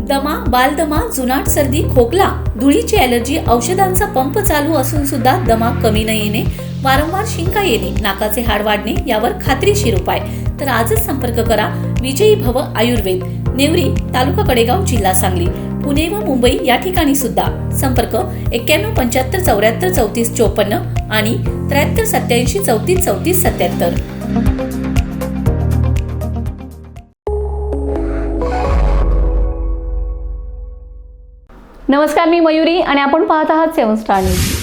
दमा, बालदमा, जुनाट सर्दी, खोकला, धुळीची ॲलर्जी, औषधांचा पंप चालू असून सुद्धा दमा कमी न येणे, वारंवार शिंका येणे, नाकाचे हाड वाढणे यावर खात्रीशीर उपाय. तर आजच संपर्क करा विजयी भव आयुर्वेद, नेवरी, तालुका कडेगाव, जिल्हा सांगली. पुणे व मुंबई या ठिकाणी सुद्धा. संपर्क 91 75 74 34 54 आणि 73 87 34 34 77. नमस्कार, मी मयुरी आणि आपण पाहत आहात 7 स्टार न्यूज.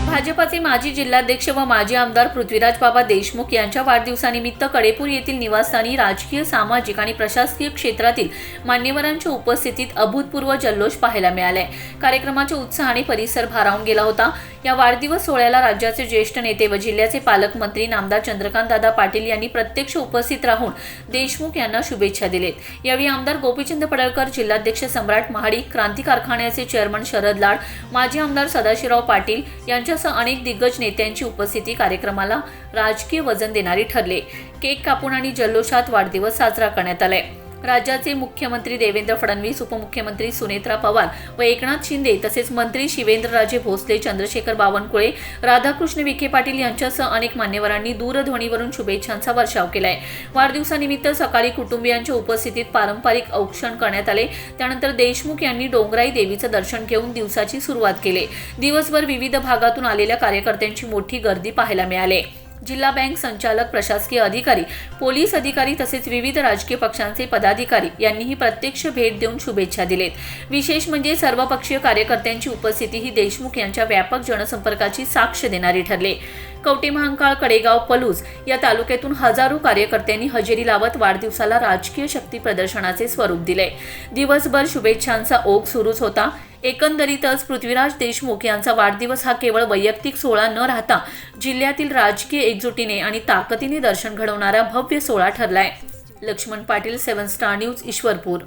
भाजपाचे माजी जिल्हाध्यक्ष व माजी आमदार पृथ्वीराज बाबा देशमुख यांच्या वाढदिवसानिमित्त कडेपूर येथील निवासस्थानी राजकीय, सामाजिक आणि प्रशासकीय क्षेत्रातील मान्यवरांच्या उपस्थितीत अभूतपूर्व जल्लोष पाहायला मिळाले. कार्यक्रमाच्या उत्साहाने परिसर भारावून गेला होता. या वाढदिवस सोहळ्याला राज्याचे ज्येष्ठ नेते व जिल्ह्याचे पालकमंत्री नामदार चंद्रकांत दादा पाटील यांनी प्रत्यक्ष उपस्थित राहून देशमुख यांना शुभेच्छा दिलेत. यावेळी आमदार गोपीचंद पडळकर, जिल्हाध्यक्ष सम्राट महाडिक, क्रांती कारखान्याचे चेअरमन शरद लाड, माजी आमदार सदाशिवराव पाटील यांच्यासह अनेक दिग्गज नेत्यांची उपस्थिती कार्यक्रमाला राजकीय वजन देणारी ठरले. केक कापून आणि जल्लोषात वाढदिवस साजरा करण्यात आलाय. राज्याचे मुख्यमंत्री देवेंद्र फडणवीस, उपमुख्यमंत्री सुनेत्रा पवार व एकनाथ शिंदे तसेच मंत्री शिवेंद्रराजे भोसले, चंद्रशेखर बावनकुळे, राधाकृष्ण विखे पाटील यांच्यासह अनेक मान्यवरांनी दूरध्वनीवरून शुभेच्छांचा वर्षाव केलाय. वाढदिवसानिमित्त सकाळी कुटुंबियांच्या उपस्थितीत पारंपरिक औक्षण करण्यात आले. त्यानंतर देशमुख यांनी डोंगराई देवीचं दर्शन घेऊन दिवसाची सुरुवात केली. दिवसभर विविध भागातून आलेल्या कार्यकर्त्यांची मोठी गर्दी पाहायला मिळाली. जिल्हा बँक संचालक, प्रशासकीय अधिकारी, पोलीस अधिकारी तसेच विविध राजकीय पक्षांचे पदाधिकारी यांनीही प्रत्यक्ष भेट देऊन शुभेच्छा दिलेत. विशेष म्हणजे सर्वपक्षीय कार्यकर्त्यांची उपस्थिती ही देशमुख यांच्या व्यापक जनसंपर्काची साक्ष देणारी ठरली. कवठेमहांकाळ, कडेगाव, पलूस या तालुक्यातून हजारो कार्यकर्त्यांनी हजेरी लावत वाढदिवसाला राजकीय शक्ती प्रदर्शनाचे स्वरूप दिले. दिवसभर शुभेच्छांचा ओघ सुरूच होता. एकंदरीतच पृथ्वीराज देशमुख यांचा वाढदिवस हा केवळ वैयक्तिक सोहळा न राहता जिल्ह्यातील राजकीय एकजुटीने आणि ताकदीने दर्शन घडवणारा भव्य सोहळा ठरलाय. Laxman Patil, 7 star news, Ishwarpur.